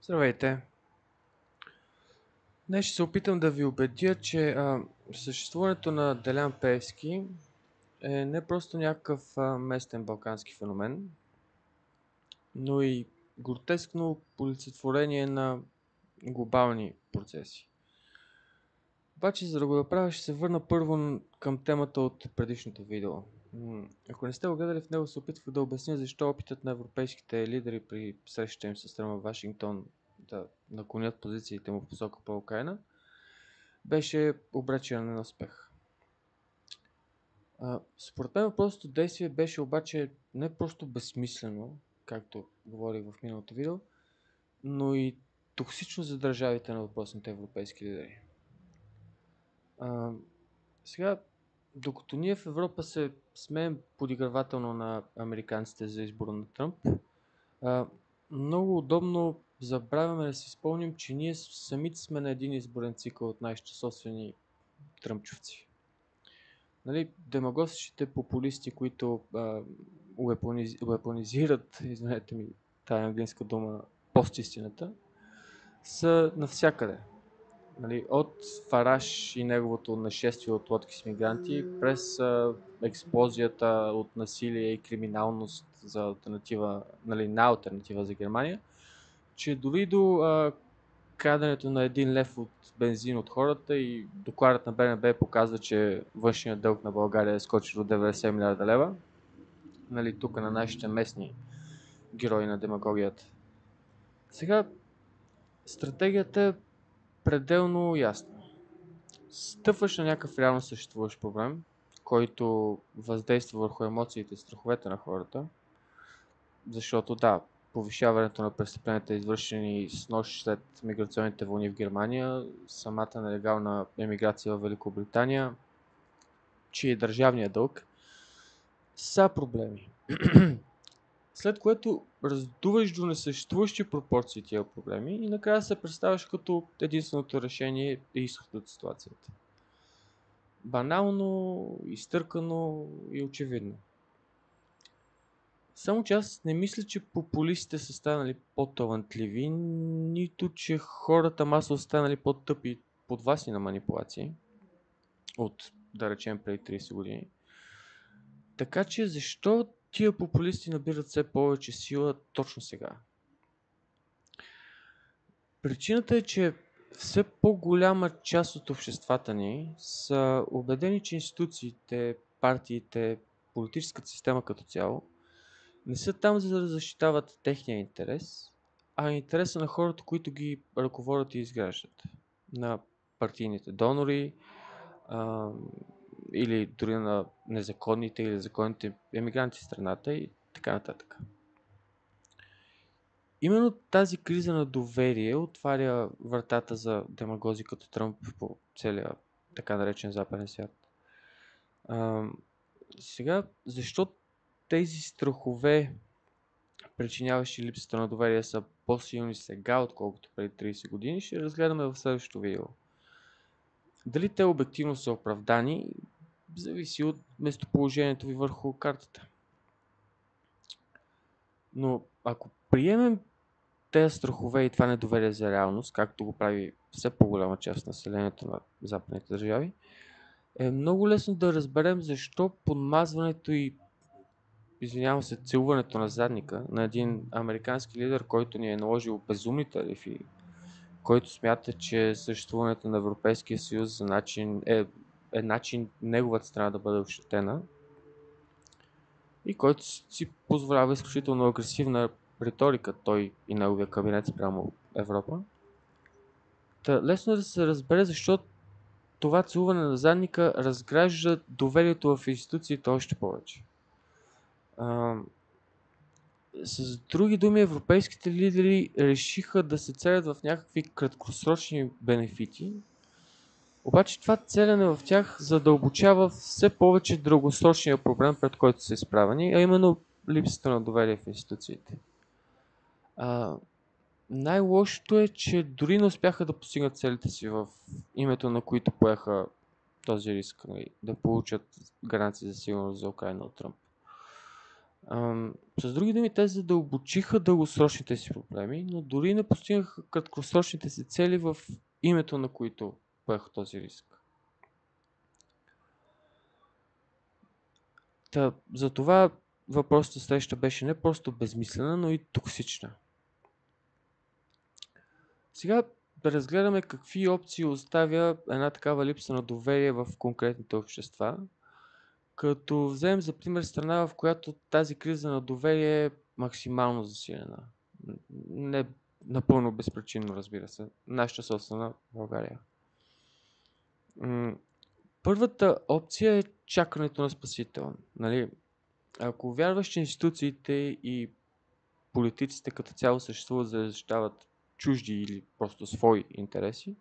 Здравейте! Днес ще се опитам да ви убедя, че съществуването на Делян Пеевски е не просто някакъв местен балкански феномен, но и гротескно олицетворение на глобални процеси. Обаче, за да го направя, ще се върна първо към темата от предишното видео. Ако не сте го гледали, в него се опитвах да обясня защо опитът на европейските лидери при срещата им с Тръмп в Вашингтон да наклонят позициите му в посока по Украйна беше обречен на успех. Според мен въпросното действие беше обаче не просто безсмислено, както говорих в миналото видео, но и токсично за държавите на въпросните европейски лидери. Сега, докато ние в Европа се смеем подигравателно на американците за избора на Тръмп, много удобно забравяме да си спомним, че ние самите сме на един изборен цикъл от нашите собствени тръмчовци. Нали, демагогските популисти, които уепонизират, извинете ми, тая английска дума, постистината, са навсякъде. Нали, от Фараш и неговото нашествие от лодки с мигранти, през експлозията от насилие и криминалност за алтернатива, нали, на алтернатива за Германия, че дори до краденето на 1 лев от бензин от хората и докладът на БНБ показва, че външният дълг на България е скочил до 90 милиарда лева. Нали, тук на нашите местни герои на демагогията. Сега, стратегията е пределно ясна. Стъпваш на някакъв реално съществуващ проблем, който въздейства върху емоциите и страховете на хората, защото да, повишаването на престъпленията, извършени с нощ след миграционните вълни в Германия, самата нелегална емиграция в Великобритания, че и държавния дълг, са проблеми. След което раздуваш до несъществуващи пропорции тия проблеми и накрая се представяш като единственото решение и изход от ситуацията. Банално, изтъркано и очевидно. Само че аз не мисля, че популистите са станали по-талантливи, нито че хората масово станали по-тъпи подвластни на манипулации от, да речем, преди 30 години. Така че защо тия популисти набират все повече сила точно сега? Причината е, че все по-голяма част от обществата ни са убедени, че институциите, партиите, политическата система като цяло не са там за да защитават техния интерес, а интереса на хората, които ги ръководят и изграждат. На партийните донори, или дори на незаконните или законните емигранти в страната и така нататък. Именно тази криза на доверие отваря вратата за демагози като Тръмп по целия така наречен западен свят. Сега, защо тези страхове, причиняващи липсата на доверие, са по-силни сега, отколкото преди 30 години, ще разгледаме в следващото видео. Дали те обективно са оправдани, зависи от местоположението ви върху картата. Но ако приемем тези страхове и това недоверие за реалност, както го прави все по-голяма част от населението на западните държави, е много лесно да разберем защо подмазването и, извинявам се, целуването на задника на един американски лидер, който ни е наложил безумни тарифи, който смята, че съществуването на Европейския съюз е начин неговата страна да бъде ощетена и който си позволява изключително агресивна риторика, той и неговия кабинет спрямо Европа. Лесно е да се разбере защо това целуване на задника разгражда доверието в институциите още повече. С други думи, европейските лидери решиха да се целят в някакви краткосрочни бенефити, обаче това целене в тях задълбочава все повече дългосрочния проблем, пред който са изправени, а именно липсата на доверие в институциите. Най-лошото е, че дори не успяха да постигнат целите си в името на които поеха този риск, да получат гаранции за сигурност за Украйна от Тръмп. С други думи, те задълбочиха дългосрочните си проблеми, но дори не постигнаха краткосрочните си цели, в името на които поеха този риск. Затова въпросната среща беше не просто безмислена, но и токсична. Сега да разгледаме какви опции оставя една такава липса на доверие в конкретните общества, като вземем за пример страна, в която тази криза на доверие е максимално засилена. Не напълно безпричинно, разбира се. Нашата собствена България. Първата опция е чакането на спасител. Нали? Ако вярваш, че институциите и политиците като цяло съществуват за да защитават чужди или просто свои интереси,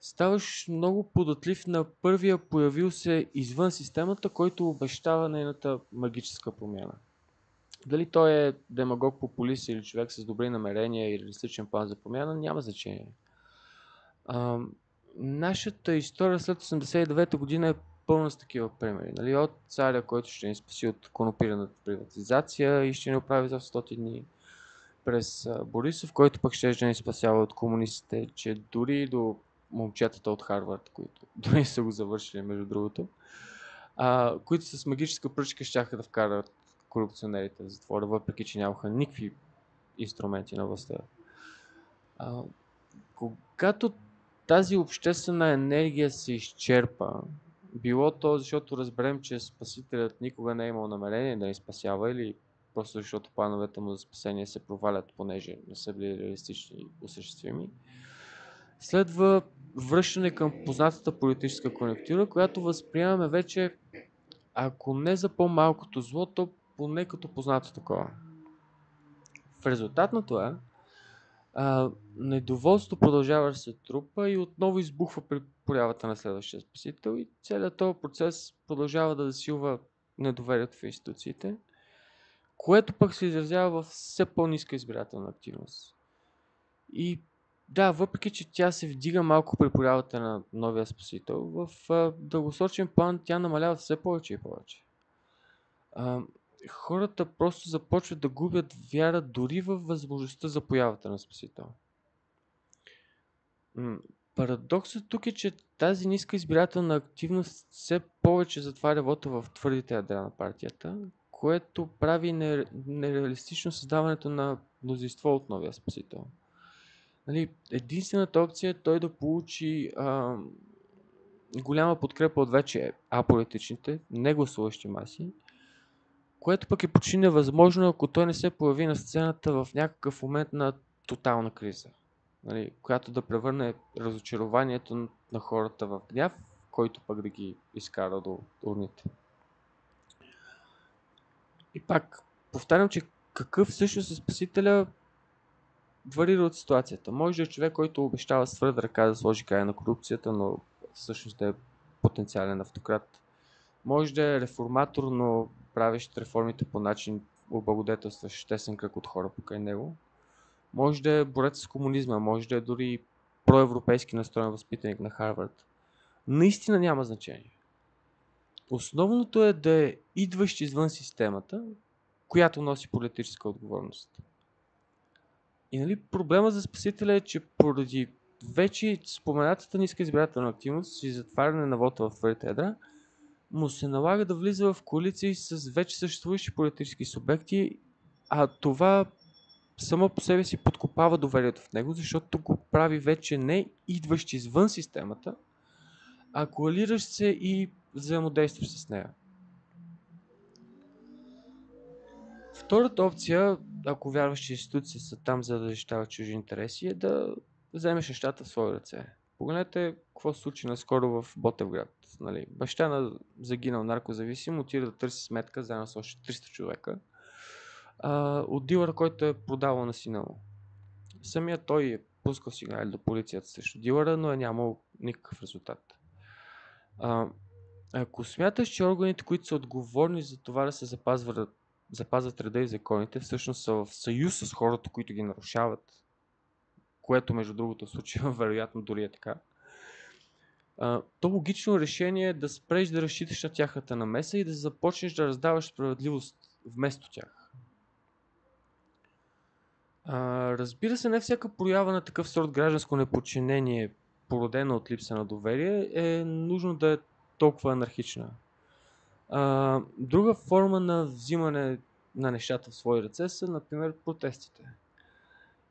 ставаш много податлив на първия появил се извън системата, който обещава нейната магическа промяна. Дали той е демагог, популист или човек с добри намерения и реалистичен план за промяна, няма значение. Нашата история след 89-та година е пълна с такива примери. Нали? От царя, който ще ни спаси от конопираната приватизация и ще ни оправи за 100 дни, през Борисов, който пък ще ни спасява от комунистите, че дори до момчетата от Харвард, които дори са го завършили, между другото, които с магическа пръчка щяха да вкарат корупционерите в затвора, въпреки че нямаха никакви инструменти на властта. Когато тази обществена енергия се изчерпа, било то защото разберем, че Спасителят никога не е имал намерение да ни спасява или просто защото плановете му за спасение се провалят, понеже не са били реалистични и осъществими, следва връщане към познатата политическа конюнктура, която възприемаме вече, ако не за по-малкото зло, то поне като познато такова. В резултат на това, недоволството продължава да се трупа и отново избухва при появата на следващия спасител и целият този процес продължава да засилва недоверието в институциите, което пък се изразява в все по-ниска избирателна активност. И да, въпреки че тя се вдига малко при появата на новия спасител, в дългосрочен план тя намалява все повече и повече. Хората просто започват да губят вяра дори във възможността за появата на спасител. Парадоксът тук е, че тази ниска избирателна активност все повече затваря вота в твърдите ядра на партията, което прави нереалистично създаването на мнозинство от новия спасител. Нали, единствената опция е той да получи голяма подкрепа от вече аполитичните, негласуващи маси, което пък е почти невъзможно, ако той не се появи на сцената в някакъв момент на тотална криза, нали, която да превърне разочарованието на хората в гняв, който пък да ги изкара до урните. И пак повтарям, че какъв всъщност е спасителя варира от ситуацията. Може да е човек, който обещава с твърда ръка да сложи край на корупцията, но всъщност да е потенциален автократ. Може да е реформатор, но правещ реформите по начин облагодетелстващ тесен кръг от хора покрай него. Може да е борец с комунизма, може да е дори проевропейски настроен възпитаник на Харвард. Наистина няма значение. Основното е да е идващ извън системата, която носи политическа отговорност. И нали, проблема за спасителя е, че поради вече споменатата ниска избирателна активност и затваряне на вота в твърдите ядра, му се налага да влиза в коалиции с вече съществуващи политически субекти, а това само по себе си подкопава доверието в него, защото го прави вече не идващ извън системата, а коалиращ се и взаимодействащ с нея. Втората опция, ако вярваш, че институции са там за да защитават чужди интереси, е да вземеш нещата в свои ръце. Погледнете какво се случи наскоро в Ботевград. Нали, баща на загинал наркозависим отида да търси сметка заедно с още 300 човека от дилъра, който е продавал на сина му. Самият той е пускал сигнали до полицията срещу дилъра, но е нямал никакъв резултат. Ако смяташ, че органите, които са отговорни за това да се запазват реда и законите, всъщност са в съюз с хората, които ги нарушават, което между другото случва вероятно дори е така, то логично решение е да спреш да разчиташ на тяхната намеса и да започнеш да раздаваш справедливост вместо тях. Разбира се, не всяка проява на такъв сорт гражданско неподчинение, породена от липса на доверие, е нужно да е толкова анархична. Друга форма на взимане на нещата в свои ръце са, например, протестите.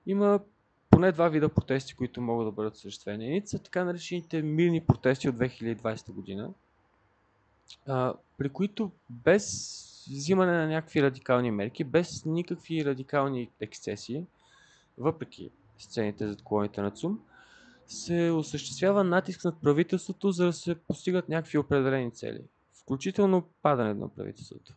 Има поне два вида протести, които могат да бъдат осъществени. Едните са така наречените мирни протести от 2020 година, при които без взимане на някакви радикални мерки, без никакви радикални ексцесии, въпреки сцените зад колоните на ЦУМ, се осъществява натиск над правителството, за да се постигат някакви определени цели, включително падане на правителството.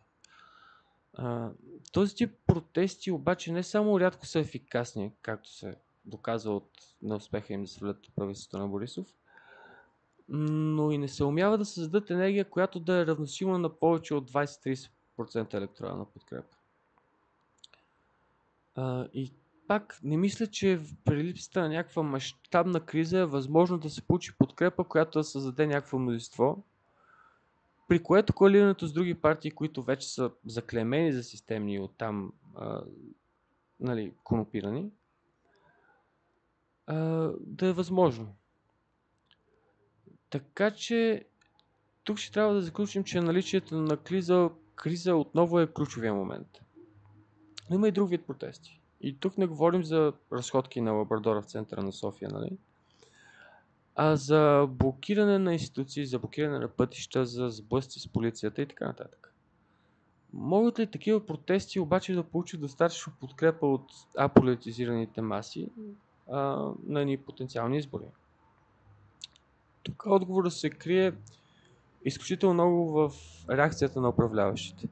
Този тип протести обаче не само рядко са ефикасни, както се доказва от неуспеха им да свалят правителството на Борисов, но и не се умява да създадат енергия, която да е равносилна на повече от 20-30% електорална подкрепа. И пак не мисля, че при липсата на някаква мащабна криза е възможно да се получи подкрепа, която да създаде някакво мнозинство, при което коалирането с други партии, които вече са заклеймени за системни и оттам корумпирани, да е възможно. Така че тук ще трябва да заключим, че наличието на криза отново е ключовия момент. Но има и друг вид протести. И тук не говорим за разходки на Лабрадора в центъра на София, нали? А за блокиране на институции, за блокиране на пътища, за сблъсъци с полицията и така нататък. Могат ли такива протести обаче да получат достатъчно подкрепа от аполитизираните маси на ни потенциални избори? Тук отговорът се крие изключително много в реакцията на управляващите.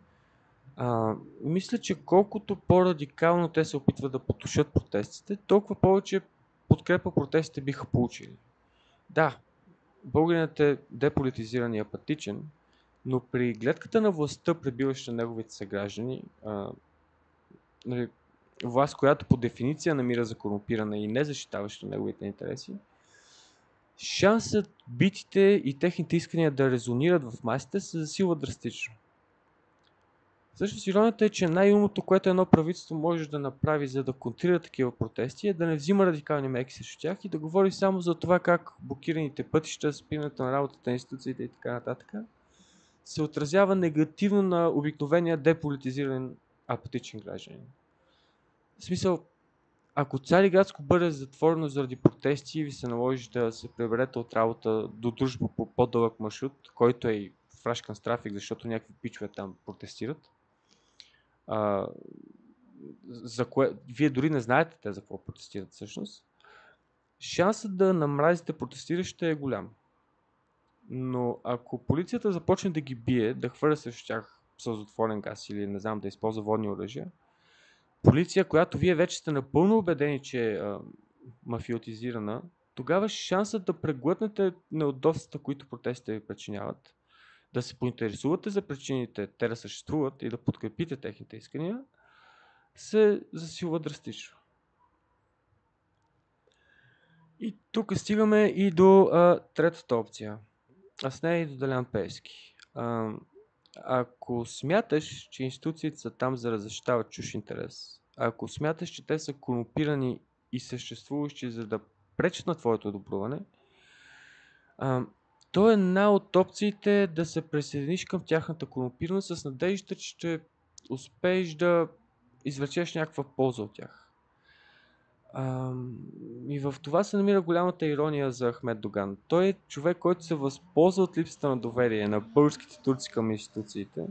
Мисля, че колкото по-радикално те се опитват да потушат протестите, толкова повече подкрепа протестите биха получили. Да, българинът е деполитизиран и апатичен, но при гледката на властта, пребиваща на неговите съграждани, власт, която по дефиниция намира за корумпирана и не защитаваща неговите интереси, шансът битите и техните искания да резонират в масите се засилва драстично. Всъщност иронията е, че най-умното, което едно правителство може да направи, за да контрира такива протести, е да не взима радикални мерки срещу тях и да говори само за това как блокираните пътища, спирането на работата на институциите и така нататък се отразява негативно на обикновения деполитизиран апатичен гражданин. В смисъл, ако Цариградско бъде затворено заради протести и ви се наложи да се преберете от работа до дружба по по-дълъг маршрут, който е и фрашкан с трафик, защото някакви пичове там протестират, вие дори не знаете те за какво протестират всъщност, шансът да намразите протестиращите е голям. Но ако полицията започне да ги бие, да хвърля срещу тях сълзотворен газ или не знам, да използва водни оръжия, полиция, която вие вече сте напълно убедени, че е мафиотизирана, тогава шансът да преглътнете неудобствата, които протестите ви причиняват, да се поинтересувате за причините те да съществуват и да подкрепите техните искания, се засилва драстично. И тук стигаме и до третата опция, а с нея и до Делян Пеевски. Ако смяташ, че институциите са там за да защитават чужд интерес, ако смяташ, че те са корумпирани и съществуващи за да пречат на твоето добруване, то е една от опциите да се присъединиш към тяхната корумпираност с надеждата, че ще успееш да извлечеш някаква полза от тях. И в това се намира голямата ирония за Ахмед Доган. Той е човек, който се възползва от липсата на доверие на българските турци към институциите.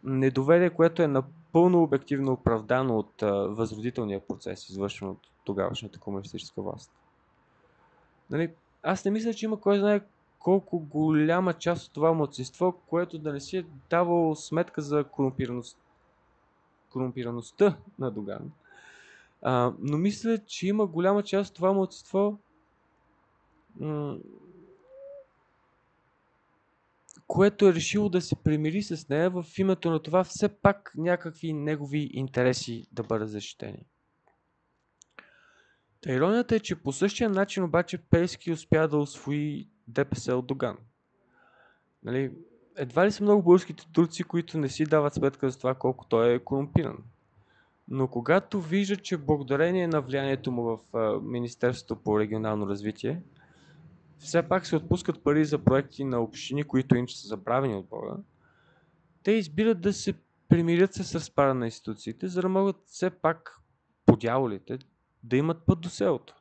Недоверие, което е напълно обективно оправдано от възродителния процес, извършен от тогавашната комунистическа власт. Аз не мисля, че има кой знае колко голяма част от това младсинство, което да не си е давало сметка за корумпираността на Доган. Но мисля, че има голяма част от това младсинство, което е решило да се примири с нея в името на това все пак някакви негови интереси да бъдат защитени. Иронията е, че по същия начин обаче Пеевски успя да усвои ДПС от Доган. едва ли са много българските турци, които не си дават сметка за това колко той е корумпиран. Но когато вижда, че благодарение на влиянието му в Министерството по регионално развитие, все пак се отпускат пари за проекти на общини, които иначе са забравени от Бога, те избират да се примирят с разпада на институциите, за да могат все пак подяволите да имат път до селото.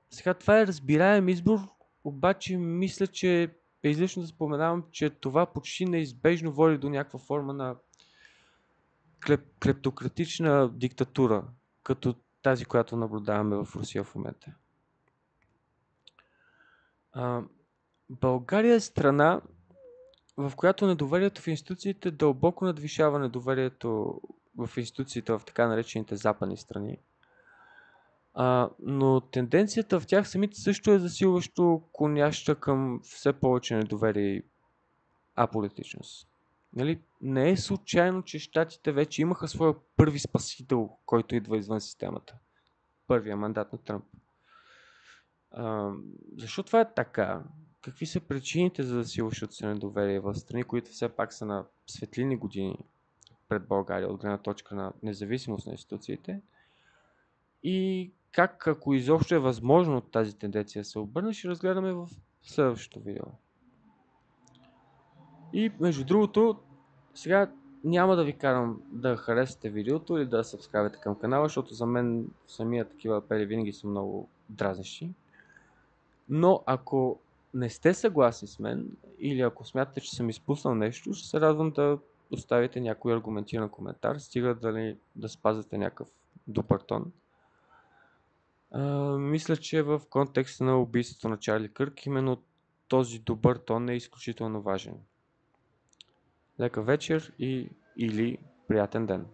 Сега това е разбираем избор, обаче мисля, че е излишно да споменавам, че това почти неизбежно води до някаква форма на клептократична диктатура, като тази, която наблюдаваме в Русия в момента. България е страна, в която недоверието в институциите дълбоко надвишава недоверието в институциите в така наречените западни страни. Но тенденцията в тях самите също е засилващо клоняща към все повече недоверие и аполитичност. Нали? Не е случайно, че щатите вече имаха своя първи спасител, който идва извън системата. Първия мандат на Тръмп. Защо това е така? Какви са причините за засилващото се недоверие в страни, които все пак са на светлини години пред България от гледна точка на независимост на институциите? И как, ако изобщо е възможно тази тенденция да се обърне, ще разгледаме в следващото видео. И между другото, сега няма да ви карам да харесате видеото или да сабскрайбвате към канала, защото за мен самия такива апели винаги са много дразнещи. Но ако не сте съгласни с мен или ако смятате, че съм изпуснал нещо, ще се радвам да оставите някой аргументиран коментар, стига да спазвате някакъв добър тон. Мисля, че в контекста на убийството на Чарли Кърк именно този добър тон е изключително важен. Лека вечер или приятен ден!